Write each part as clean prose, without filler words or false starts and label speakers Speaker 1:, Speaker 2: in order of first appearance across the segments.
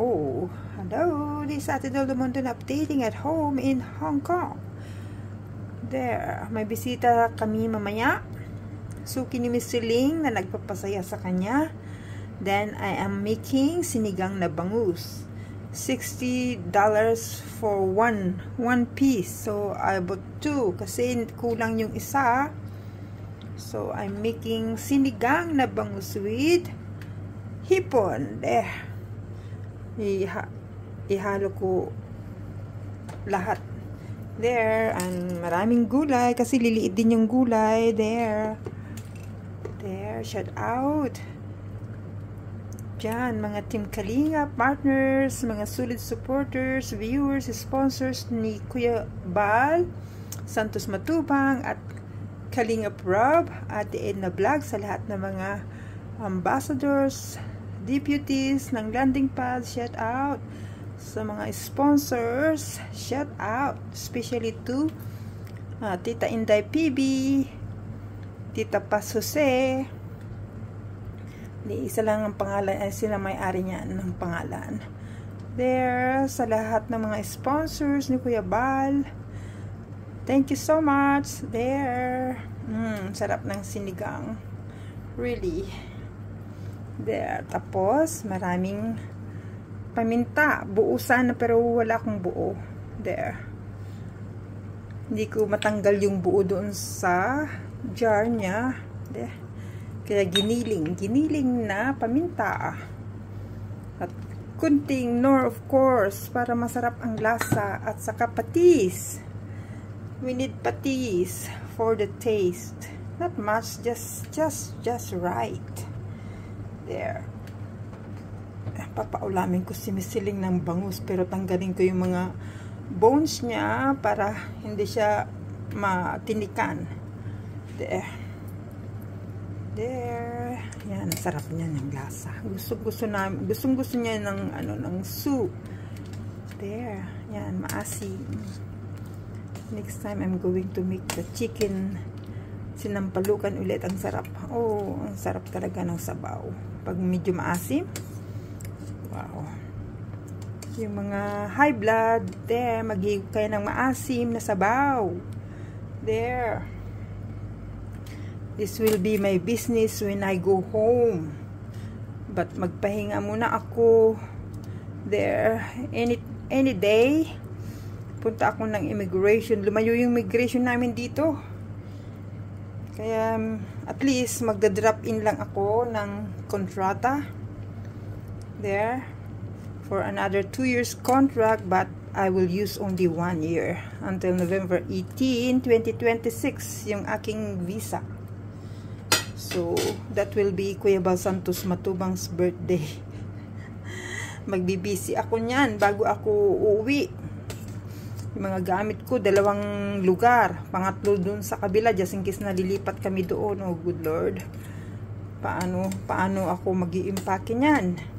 Speaker 1: Oh, hello, this is Ate Del Mundo updating at home in Hong Kong. There, may bisita kami mamaya. Suki ni Miss Ling na nagpapasaya sa kanya. Then, I am making sinigang na bangus. $60 for one piece. So, I bought two kasi kulang yung isa. So, I'm making sinigang na bangus with hipon. There. Ihalo ko lahat there, and maraming gulay kasi liliit din yung gulay there, shout out dyan mga Team Kalinga partners, mga solid supporters, viewers, sponsors ni Kuya Bal Santos Matubang at Kalinga Rob at Edna Vlog, sa lahat ng mga ambassadors, deputies ng landing pad, shout out sa mga sponsors, shout out especially to Tita Inday PB, Tita Paz Jose. Di isa lang ang pangalan, sila may-ari niyan ng pangalan there, sa lahat ng mga sponsors ni Kuya Bal, thank you so much there. Sarap ng sinigang, really there. Tapos maraming paminta, buo sana pero wala akong buo there, hindi ko matanggal yung buo doon sa jar niya there. Kaya giniling na paminta at kunting nor of course para masarap ang lasa, at saka patis, we need patis for the taste, not much, just right there. Papaulamin ko si Miss Ling ng bangus pero tanggalin ko yung mga bones niya para hindi siya matinikan there. Yan, sarap niya ng lasa. Gusto niya ng soup there. Yan, maasim. Next time I'm going to make the chicken sinampalukan ulit. Ang sarap. Oh, ang sarap talaga ng sabaw pag medyo maasim. Wow. Yung mga high blood there, maghihigop kayo ng maasim na sabaw there. This will be my business when I go home, but magpahinga muna ako there. Any day punta ako ng immigration. Lumayo yung immigration namin dito, kaya at least magda-drop in lang ako ng kontrata there for another 2 years contract, but I will use only 1 year until November 18, 2026 yung aking visa. So that will be Kuya Bal Santos Matubang's birthday. Magbibisi ako niyan bago ako uuwi. Yung mga gamit ko, 2 lugar, pangatlo dun sa kabila just in case nalilipat kami doon. Oh good Lord, paano ako mag-i-impake niyan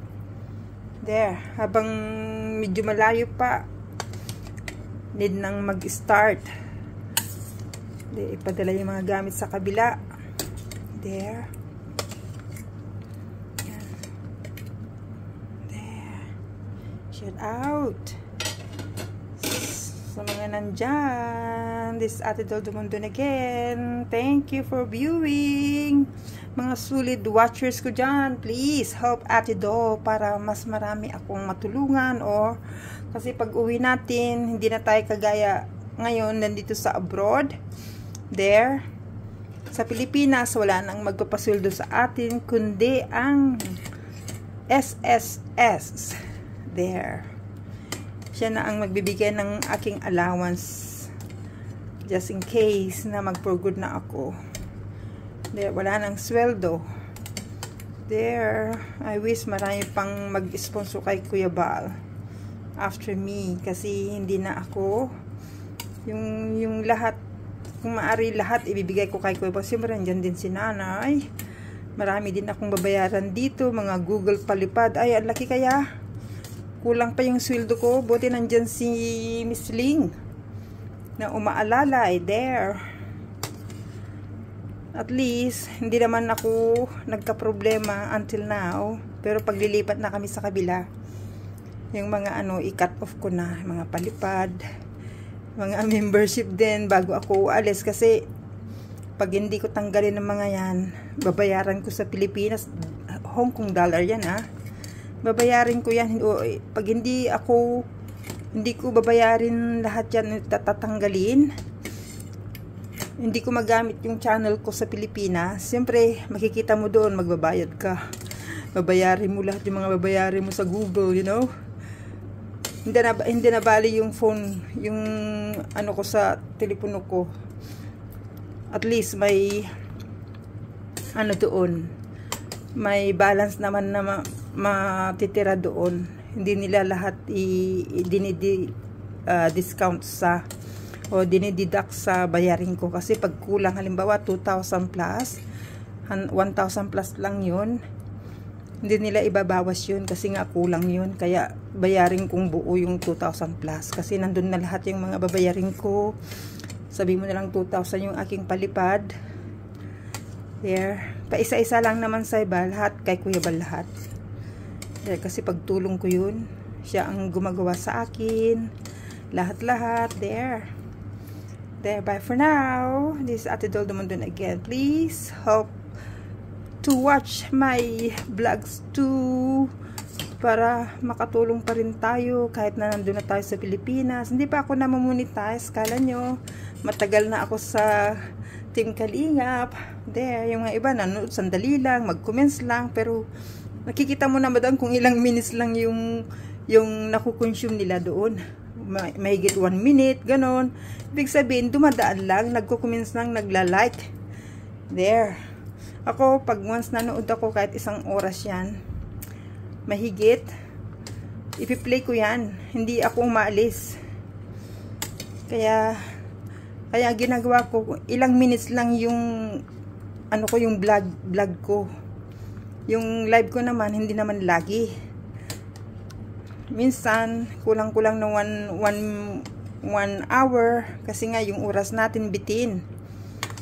Speaker 1: there habang medyo malayo pa, need nang mag-start ipadala yung mga gamit sa kabila there. Yan. There, shout out sa mga nandyan. This Ate Del Mundo again. Thank you for viewing. Mga solid watchers ko dyan, please help Ate Do para mas marami akong matulungan, or kasi pag uwi natin hindi na tayo kagaya ngayon nandito sa abroad there. Sa Pilipinas wala nang magpapasweldo sa atin kundi ang SSS there. Siya na ang magbibigay ng aking allowance just in case na mag-for good na ako there. Wala nang sweldo there. I wish marami pang mag-sponsor kay Kuya Bal after me, kasi hindi na ako yung lahat, kung maaari lahat ibibigay ko kay Kuya Bal. Siyempre nandyan din si nanay, marami din akong babayaran dito, mga Google palipad. Ay, ang laki, kaya kulang pa yung sweldo ko. Buti nandyan si Miss Ling na umaalala there. At least hindi naman ako nagka-problema until now, pero paglilipat na kami sa kabila Yung mga i-cut off ko na, mga palipad, mga membership din bago ako alis, kasi pag hindi ko tanggalin ng mga yan, babayaran ko sa Pilipinas, Hong Kong dollar yan babayarin ko yan. Pag hindi ko babayarin lahat yan, tatanggalin, hindi ko magamit yung channel ko sa Pilipinas, siyempre makikita mo doon, magbabayad ka, babayarin mo lahat yung mga babayarin mo sa Google, hindi na bali yung phone, yung ko sa telepono ko. At least may doon, may balance naman na matitira doon. Hindi nila lahat discount sa o dinideduct sa bayarin ko, kasi pag kulang halimbawa 2,000 plus, 1,000 plus lang yun, hindi nila ibabawas yun kasi nga kulang yun, kaya bayarin kong buo yung 2,000 plus, kasi nandun na lahat yung mga babayarin ko. Sabi mo na lang 2,000 yung aking palipad. There, pa isa-isa lang naman sa iba, lahat kay Kuya Bal lahat. There, kasi pagtulong ko yun, siya ang gumagawa sa akin, lahat-lahat. There, bye for now. This is Ate Dol Dumundun again. Please hope to watch my vlogs too, para makatulong pa rin tayo kahit na nandun na tayo sa Pilipinas. Hindi pa ako namamonetize, kala nyo matagal na ako sa Team Kalingap. There, yung mga iba nanood sandali lang, mag-comments lang, pero nakikita mo na madam kung ilang minutes lang yung nakukonsume nila doon. Mahigit 1 minute, ganon. Ibig sabihin, dumadaan lang, nagko-comments lang, nagla-like. There. Ako, pag once nanood ako, kahit 1 oras yan, mahigit, ipi-play ko yan. Hindi ako umaalis. Kaya ginagawa ko, ilang minutes lang yung, yung vlog ko. Yung live ko naman, hindi naman lagi. Minsan, kulang-kulang na 1 hour, kasi nga yung oras natin bitin.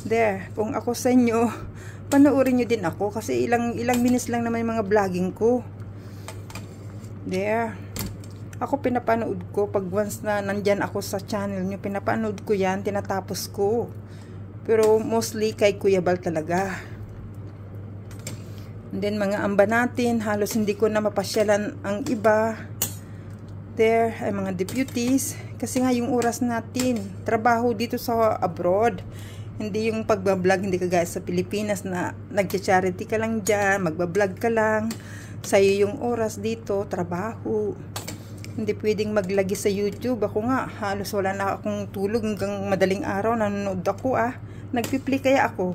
Speaker 1: There, kung ako sa inyo, panoorin nyo din ako, kasi ilang minutes lang naman yung mga vlogging ko. There, ako pinapanood ko, pag once na nandyan ako sa channel nyo, pinapanood ko yan, tinatapos ko. Pero mostly kay Kuya Bal talaga. And then mga amba natin, halos hindi ko na mapasyalan ang iba. There, ay mga deputies, kasi nga yung oras natin, trabaho dito sa abroad. Hindi yung pagbablog, hindi ka guys sa Pilipinas na nagcha-charity ka lang dyan, magbablog ka lang. Sa'yo yung oras dito, trabaho. Hindi pwedeng maglagi sa YouTube. Ako nga, halos wala na akong tulog hanggang madaling araw, nanonood ako Nagpi-play kaya ako.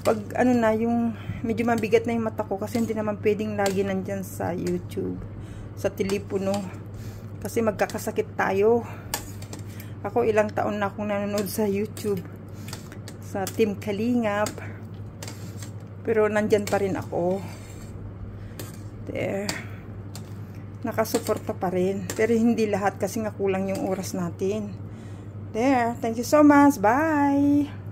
Speaker 1: Pag yung medyo mabigat na yung mata ko, kasi hindi naman pwedeng lagi nandyan sa YouTube, sa telepono. Kasi magkakasakit tayo. Ako ilang taon na akong nanonood sa YouTube, sa Team Kalingap, pero nandyan pa rin ako. There, nakasuporta pa rin, pero hindi lahat kasi nga kulang yung oras natin. There, thank you so much, bye.